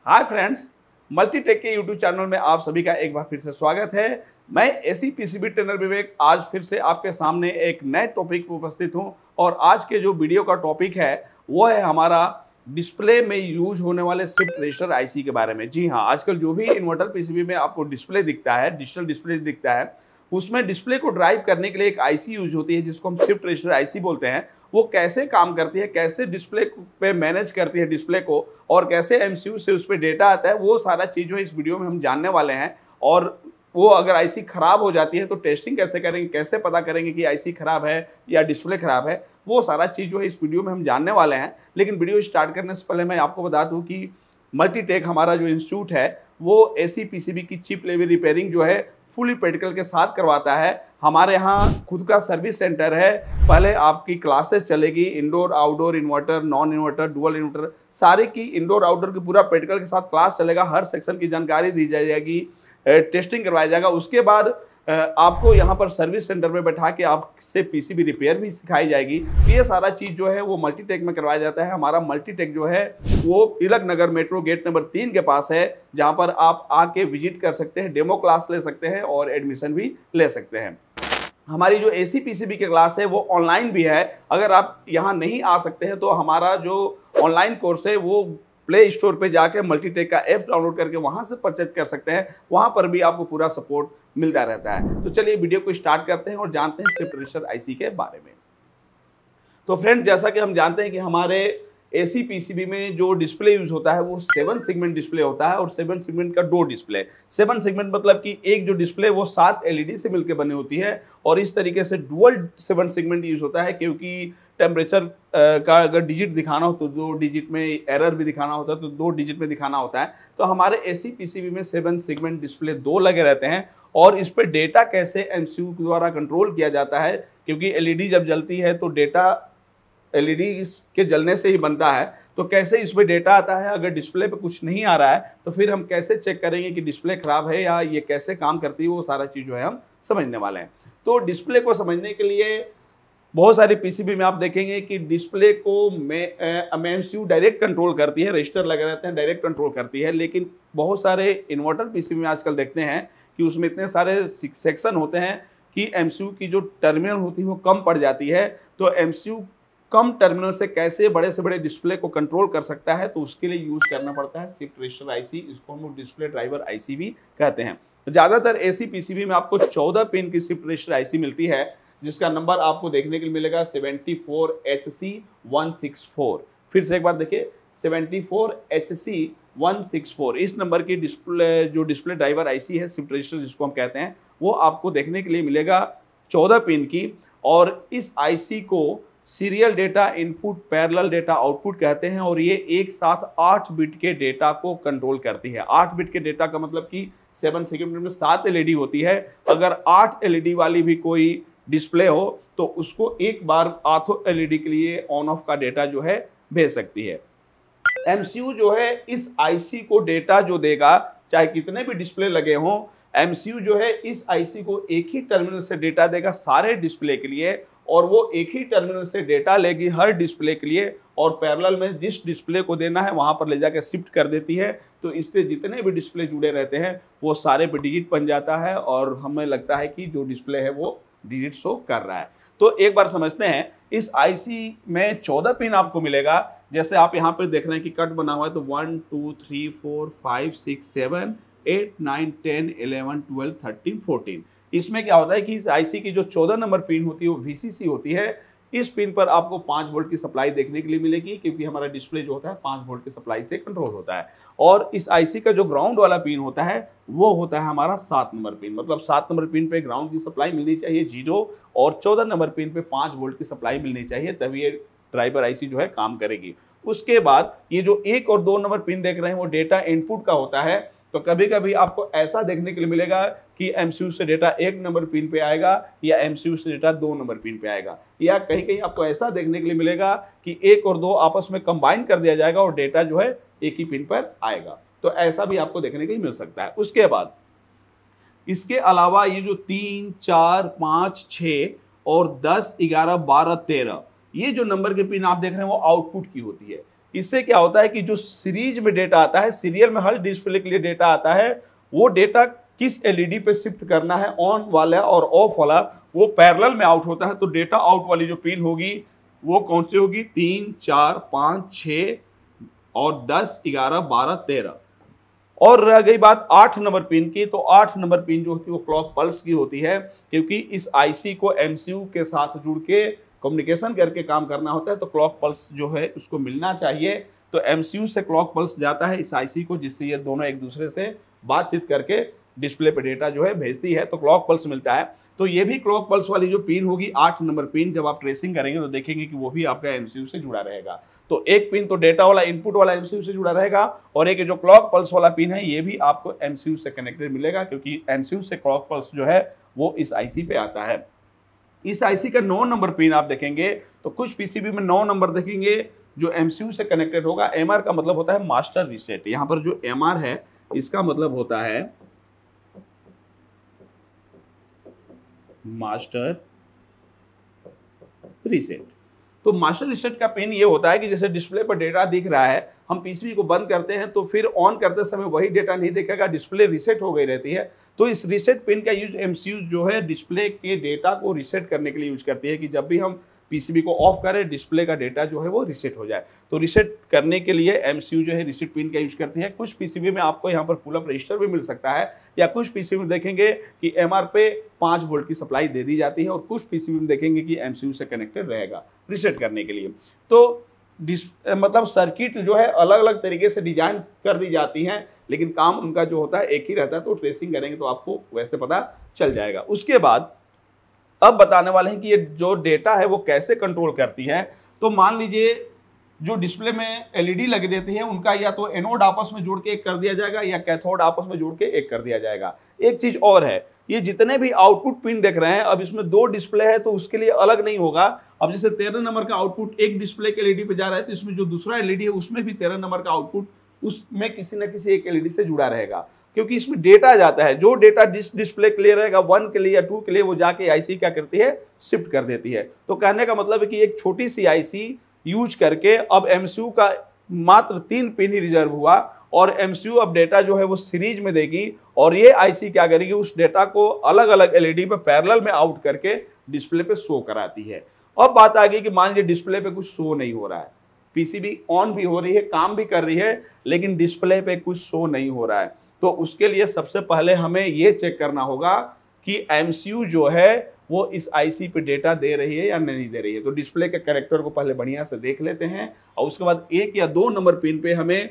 Hi friends, Multitech के YouTube channel में आप सभी का एक बार फिर से स्वागत है। मैं एसी पीसीबी ट्रेनर विवेक आज फिर से आपके सामने एक नए टॉपिक पर उपस्थित हूं और आज के जो वीडियो का टॉपिक है वो है हमारा डिस्प्ले में यूज होने वाले शिफ्ट रजिस्टर आईसी के बारे में। जी हाँ, आजकल जो भी इन्वर्टर पीसीबी में आपको डिस्प्ले दिखता है, डिजिटल डिस्प्ले दिखता है, उसमें डिस्प्ले को ड्राइव करने के लिए एक आईसी यूज होती है जिसको हम शिफ्ट रजिस्टर आईसी बोलते हैं। वो कैसे काम करती है, कैसे डिस्प्ले पे मैनेज करती है डिस्प्ले को और कैसे एमसीयू से उस पर डेटा आता है, वो सारा चीज़ जो है इस वीडियो में हम जानने वाले हैं। और वो अगर आईसी खराब हो जाती है तो टेस्टिंग कैसे करेंगे, कैसे पता करेंगे कि आईसी खराब है या डिस्प्ले खराब है, वो सारा चीज़ जो है इस वीडियो में हम जानने वाले हैं। लेकिन वीडियो स्टार्ट करने से पहले मैं आपको बता दूं कि मल्टीटेक हमारा जो इंस्टीट्यूट है वो एसी पीसीबी की चिप लेवल रिपेयरिंग जो है फुली प्रैक्टिकल के साथ करवाता है। हमारे यहाँ खुद का सर्विस सेंटर है। पहले आपकी क्लासेस चलेगी, indoor outdoor inverter, non inverter, dual inverter, सारे की इंडोर आउटडोर की पूरा प्रैक्टिकल के साथ क्लास चलेगा। हर सेक्शन की जानकारी दी जाएगी, टेस्टिंग करवाया जाएगा। उसके बाद आपको यहाँ पर सर्विस सेंटर में बैठा के आपसे पीसीबी रिपेयर भी सिखाई जाएगी। ये सारा चीज़ जो है वो मल्टीटेक में करवाया जाता है। हमारा मल्टीटेक जो है वो Tilak Nagar metro gate number 3 के पास है, जहाँ पर आप आके विजिट कर सकते हैं, डेमो क्लास ले सकते हैं और एडमिशन भी ले सकते हैं। हमारी जो एसी पीसीबी की क्लास है वो ऑनलाइन भी है। अगर आप यहाँ नहीं आ सकते हैं तो हमारा जो ऑनलाइन कोर्स है वो प्ले स्टोर पे जाके मल्टीटेक का ऐप डाउनलोड करके वहाँ से परचेज कर सकते हैं। वहाँ पर भी आपको पूरा सपोर्ट मिलता रहता है। तो चलिए वीडियो को स्टार्ट करते हैं और जानते हैं शिफ्ट रजिस्टर आईसी के बारे में। तो फ्रेंड, जैसा कि हम जानते हैं कि हमारे एसी पीसीबी में जो डिस्प्ले यूज होता है वो 7 सेगमेंट डिस्प्ले होता है और 7 सेगमेंट का 2 डिस्प्ले। 7 सेगमेंट मतलब कि एक जो डिस्प्ले वो 7 एलईडी से मिलकर बनी होती है और इस तरीके से डुअल 7 सेगमेंट यूज होता है, क्योंकि टेम्परेचर का अगर डिजिट दिखाना हो तो 2 डिजिट में, एरर भी दिखाना होता है तो 2 डिजिट में दिखाना होता है। तो हमारे एसी पीसीबी में 7 सेगमेंट डिस्प्ले 2 लगे रहते हैं और इस पर डेटा कैसे एमसीयू द्वारा कंट्रोल किया जाता है, क्योंकि एलईडी जब जलती है तो डेटा एलईडी के जलने से ही बनता है। तो कैसे इसमें डेटा आता है, अगर डिस्प्ले पे कुछ नहीं आ रहा है तो फिर हम कैसे चेक करेंगे कि डिस्प्ले खराब है या ये कैसे काम करती है, वो सारा चीज़ जो है हम समझने वाले हैं। तो डिस्प्ले को समझने के लिए बहुत सारी पीसीबी में आप देखेंगे कि डिस्प्ले को एमसीयू डायरेक्ट कंट्रोल करती है, रजिस्टर लगे रहते हैं, डायरेक्ट कंट्रोल करती है। लेकिन बहुत सारे इन्वर्टर पीसीबी में आजकल देखते हैं कि उसमें इतने सारे सेक्शन होते हैं कि एमसीयू की जो टर्मिनल होती है वो कम पड़ जाती है। तो एमसीयू कम टर्मिनल से कैसे बड़े से बड़े डिस्प्ले को कंट्रोल कर सकता है, तो उसके लिए यूज करना पड़ता है शिफ्ट रजिस्टर आईसी। इसको हम लोग डिस्प्ले ड्राइवर आईसी भी कहते हैं। ज़्यादातर एसी पीसीबी में आपको 14 पिन की शिफ्ट रजिस्टर आईसी मिलती है, जिसका नंबर आपको देखने के लिए मिलेगा 74HC164। फिर से एक बार देखिए, 74HC164। इस नंबर की डिस्प्ले ड्राइवर आईसी है, शिफ्ट रजिस्टर जिसको हम कहते हैं, वो आपको देखने के लिए मिलेगा 14 पिन की। और इस आईसी को serial data input, parallel data output कहते हैं और ये एक साथ 8 बिट के डेटा को कंट्रोल करती है। 8 बिट के डेटा का मतलब कि 7 सेगमेंट में 7 एलईडी होती है। अगर 8 एलईडी वाली भी कोई डिस्प्ले हो तो उसको एक बार 8 एलईडी के लिए ऑन ऑफ का डेटा जो है भेज सकती है। एमसीयू जो है इस आईसी को डेटा जो देगा, चाहे कितने भी डिस्प्ले लगे हों, एमसीयू जो है इस आईसी को एक ही टर्मिनल से डेटा देगा सारे डिस्प्ले के लिए और वो एक ही टर्मिनल से डेटा लेगी हर डिस्प्ले के लिए और पैरेलल में जिस डिस्प्ले को देना है वहां पर ले जाकर शिफ्ट कर देती है। तो इससे जितने भी डिस्प्ले जुड़े रहते हैं वो सारे पे डिजिट बन जाता है और हमें लगता है कि जो डिस्प्ले है वो डिजिट शो कर रहा है। तो एक बार समझते हैं, इस आईसी में 14 पिन आपको मिलेगा। जैसे आप यहाँ पर देख रहे हैं कि कट बना हुआ है, तो 1 2 3 4 5 6 7 8 9 10 11 12 13 14। इसमें क्या होता है कि इस आईसी की जो 14 नंबर पिन होती है वो वीसीसी होती है। इस पिन पर आपको 5 वोल्ट की सप्लाई देखने के लिए मिलेगी, क्योंकि हमारा डिस्प्ले जो होता है 5 वोल्ट की सप्लाई से कंट्रोल होता है। और इस आईसी का जो ग्राउंड वाला पिन होता है वो होता है हमारा 7 नंबर पिन। मतलब 7 नंबर पिन पे ग्राउंड की सप्लाई मिलनी चाहिए 0 और 14 नंबर पिन पे 5 वोल्ट की सप्लाई मिलनी चाहिए, तभी ये ड्राइवर आईसी जो है काम करेगी। उसके बाद ये जो 1 और 2 नंबर पिन देख रहे हैं वो डेटा इनपुट का होता है। तो कभी कभी आपको ऐसा देखने के लिए मिलेगा कि एमसीयू से डेटा 1 नंबर पिन पे आएगा या एमसीयू से डेटा 2 नंबर पिन पे आएगा, या कहीं कहीं आपको ऐसा देखने के लिए मिलेगा कि 1 और 2 आपस में कंबाइन कर दिया जाएगा और डेटा जो है एक ही पिन पर आएगा। तो ऐसा भी आपको देखने के लिए मिल सकता है। उसके बाद इसके अलावा ये जो 3 4 5 6 और 10 11 12 13 ये जो नंबर के पिन आप देख रहे हैं वो आउटपुट की होती है। इससे क्या होता है कि जो सीरीज में डेटा आता है, सीरियल में हर डिस्प्ले के लिए डेटा आता है, वो डेटा किस एलईडी पे शिफ्ट करना है, ऑन वाला और ऑफ वाला, वो पैरेलल में आउट होता है। तो डेटा आउट वाली जो पिन होगी वो कौन सी होगी, 3, 4, 5, 6 और 10, 11, 12, 13। और रह गई बात 8 नंबर पिन की, तो 8 नंबर पिन जो होती है वो क्लॉक पल्स की होती है, क्योंकि इस आईसी को एमसीयू के साथ जुड़ के कम्युनिकेशन करके काम करना होता है, तो क्लॉक पल्स जो है उसको मिलना चाहिए। तो एमसीयू से क्लॉक पल्स जाता है इस आईसी को, जिससे ये दोनों एक दूसरे से बातचीत करके डिस्प्ले पे डेटा जो है भेजती है, तो क्लॉक पल्स मिलता है। तो ये भी क्लॉक पल्स वाली जो पिन होगी 8 नंबर पिन, जब आप ट्रेसिंग करेंगे तो देखेंगे कि वो भी आपका एमसीयू से जुड़ा रहेगा। तो एक पिन तो डेटा वाला इनपुट वाला एमसीयू से जुड़ा रहेगा, और एक जो क्लॉक पल्स वाला पिन है ये भी आपको एमसीयू से कनेक्टेड मिलेगा, क्योंकि एमसीयू से क्लॉक पल्स जो है वो इस आईसी पे आता है। इस आईसी का 9 नंबर पिन आप देखेंगे तो कुछ पीसीबी में 9 नंबर देखेंगे जो एमसीयू से कनेक्टेड होगा। एमआर का मतलब होता है मास्टर रीसेट। यहां पर जो एमआर है इसका मतलब होता है मास्टर रीसेट। तो मास्टर रीसेट का पिन ये होता है कि जैसे डिस्प्ले पर डेटा दिख रहा है, हम पीसीबी को बंद करते हैं तो फिर ऑन करते समय वही डेटा नहीं दिखेगा, डिस्प्ले रीसेट हो गई रहती है। तो इस रीसेट पिन का यूज एमसीयू जो है डिस्प्ले के डेटा को रीसेट करने के लिए यूज करती है, कि जब भी हम पीसीबी को ऑफ करें डिस्प्ले का डेटा जो है वो रीसेट हो जाए। तो रीसेट करने के लिए एमसीयू जो है रीसेट पिन का यूज करती है। कुछ पीसीबी में आपको यहाँ पर पुल अप रजिस्टर भी मिल सकता है, या कुछ पीसीबी में देखेंगे कि एमआर पे 5 वोल्ट की सप्लाई दे दी जाती है, और कुछ पीसीबी में देखेंगे कि एमसीयू से कनेक्टेड रहेगा रीसेट करने के लिए। तो मतलब सर्किट जो है अलग अलग तरीके से डिजाइन कर दी जाती हैं, लेकिन काम उनका जो होता है एक ही रहता है। तो ट्रेसिंग करेंगे तो आपको वैसे पता चल जाएगा। उसके बाद अब बताने वाले हैं कि ये जो डेटा है वो कैसे कंट्रोल करती है। तो मान लीजिए जो डिस्प्ले में एलईडी लग देती है उनका या तो एनोड आपस में जोड़ के एक कर दिया जाएगा, या कैथोड आपस में जोड़ के एक कर दिया जाएगा। एक चीज और है, ये जितने भी आउटपुट पिन देख रहे हैं, अब इसमें 2 डिस्प्ले है तो उसके लिए अलग नहीं होगा। अब जैसे 13 नंबर का आउटपुट एक डिस्प्ले के एलईडी पे जा रहा है, तो इसमें जो दूसरा एलईडी है उसमें भी 13 नंबर का आउटपुट उसमें किसी न किसी एक एलईडी से जुड़ा रहेगा, क्योंकि इसमें डेटा जाता है। जो डेटा डिस्प्ले के लिए रहेगा 1 के लिए या 2 के लिए, वो जाके आईसी क्या करती है, शिफ्ट कर देती है। तो कहने का मतलब है कि एक छोटी सी आईसी यूज करके अब एमसीयू का मात्र 3 पिन ही रिजर्व हुआ, और एमसीयू अब डेटा जो है वो सीरीज में देगी, और ये आईसी क्या करेगी, उस डेटा को अलग अलग एलईडी पे पैरेलल में आउट करके डिस्प्ले पे शो कराती है। अब बात आ गई कि मान लीजिए डिस्प्ले पे कुछ शो नहीं हो रहा है, पीसीबी ऑन भी हो रही है, काम भी कर रही है, लेकिन डिस्प्ले पे कुछ शो नहीं हो रहा है। तो उसके लिए सबसे पहले हमें ये चेक करना होगा कि एमसीयू जो है वो इस आईसी पे डेटा दे रही है या नहीं दे रही है। तो डिस्प्ले के कैरेक्टर को पहले बढ़िया से देख लेते हैं, और उसके बाद 1 या 2 नंबर पिन पे हमें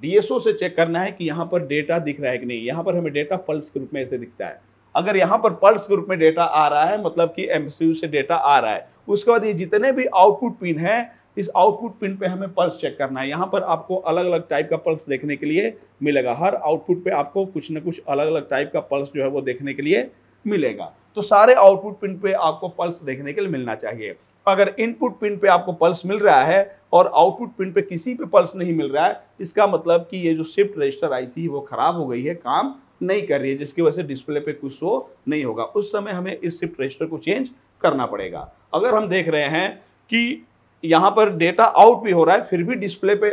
डीएसओ से चेक करना है कि यहाँ पर डेटा दिख रहा है कि नहीं। यहाँ पर हमें डेटा पल्स के रूप में ऐसे दिखता है। अगर यहाँ पर पल्स के रूप में डेटा आ रहा है, मतलब कि एमसीयू से डेटा आ रहा है। उसके बाद ये जितने भी आउटपुट पिन है, इस आउटपुट पिन पे हमें पल्स चेक करना है। यहाँ पर आपको अलग अलग टाइप का पल्स देखने के लिए मिलेगा। हर आउटपुट पे आपको कुछ न कुछ अलग अलग टाइप का पल्स जो है वो देखने के लिए मिलेगा। तो सारे आउटपुट पिन पे आपको पल्स देखने के लिए मिलना चाहिए। अगर इनपुट पिन पे आपको पल्स मिल रहा है और आउटपुट पिन पे किसी पे पल्स नहीं मिल रहा है, इसका मतलब कि ये जो शिफ्ट रजिस्टर आईसी वो खराब हो गई है, काम नहीं कर रही है, जिसकी वजह से डिस्प्ले पे कुछ शो नहीं होगा। उस समय हमें इस शिफ्ट रजिस्टर को चेंज करना पड़ेगा। अगर हम देख रहे हैं कि यहाँ पर डेटा आउट भी हो रहा है, फिर भी डिस्प्ले पे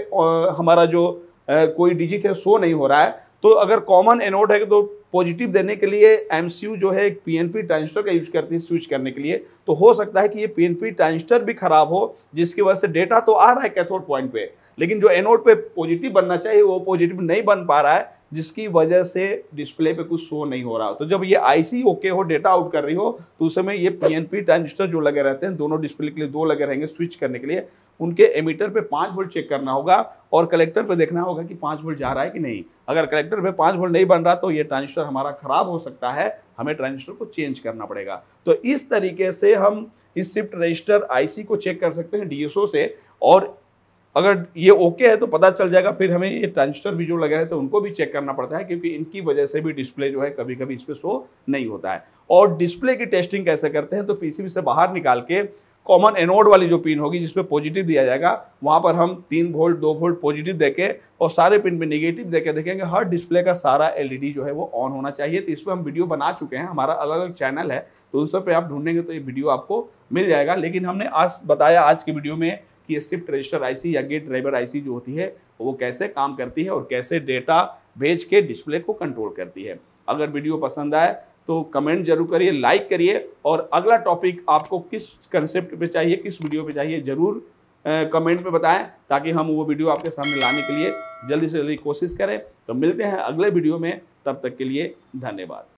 हमारा जो कोई डिजिट है शो नहीं हो रहा है, तो अगर कॉमन एनोड है तो पॉजिटिव देने के लिए एमसीयू जो है एक पीएनपी ट्रांजिस्टर का यूज करती है स्विच करने के लिए। तो हो सकता है कि ये पीएनपी ट्रांजिस्टर भी खराब हो, जिसकी वजह से डेटा तो आ रहा है कैथोड पॉइंट पे, लेकिन जो एनोड पे पॉजिटिव बनना चाहिए वो पॉजिटिव नहीं बन पा रहा है, जिसकी वजह से डिस्प्ले पे कुछ शो नहीं हो रहा। तो जब ये आईसी ओके हो, डेटा आउट कर रही हो, तो उस समय ये पीएनपी ट्रांजिस्टर जो लगे रहते हैं, दोनों डिस्प्ले के लिए 2 लगे रहेंगे स्विच करने के लिए, उनके एमीटर पे 5 वोल्ट चेक करना होगा, और कलेक्टर पे देखना होगा कि 5 वोल्ट जा रहा है कि नहीं। अगर कलेक्टर पे 5 वोल्ट नहीं बन रहा तो ये ट्रांजिस्टर हमारा खराब हो सकता है, हमें ट्रांजिस्टर को चेंज करना पड़ेगा। तो इस तरीके से हम इस शिफ्ट रजिस्टर आईसी को चेक कर सकते हैं डीएसओ से, और अगर ये ओके है तो पता चल जाएगा। फिर हमें ये ट्रांजिस्टर भी जो लगे रहते हैं उनको भी चेक करना पड़ता है, क्योंकि इनकी वजह से भी डिस्प्ले जो है कभी कभी इस पर शो नहीं होता है। और डिस्प्ले की टेस्टिंग कैसे करते हैं, तो पीसीबी से बाहर निकाल के कॉमन एनोड वाली जो पिन होगी जिसपे पॉजिटिव दिया जाएगा, वहां पर हम 3 वोल्ट 2 वोल्ट पॉजिटिव देके और सारे पिन पे नेगेटिव देके देखेंगे हर डिस्प्ले का सारा एलईडी जो है वो ऑन होना चाहिए। तो इस पर हम वीडियो बना चुके हैं, हमारा अलग अलग चैनल है, तो उस पर आप ढूंढेंगे तो ये वीडियो आपको मिल जाएगा। लेकिन हमने आज बताया आज की वीडियो में कि ये शिफ्ट रजिस्टर आईसी या गेट ड्राइवर आईसी जो होती है वो कैसे काम करती है और कैसे डेटा भेज के डिस्प्ले को कंट्रोल करती है। अगर वीडियो पसंद आए तो कमेंट जरूर करिए, लाइक करिए, और अगला टॉपिक आपको किस कंसेप्ट पे चाहिए, किस वीडियो पे चाहिए, ज़रूर कमेंट में बताएं, ताकि हम वो वीडियो आपके सामने लाने के लिए जल्दी से जल्दी कोशिश करें। तो मिलते हैं अगले वीडियो में, तब तक के लिए धन्यवाद।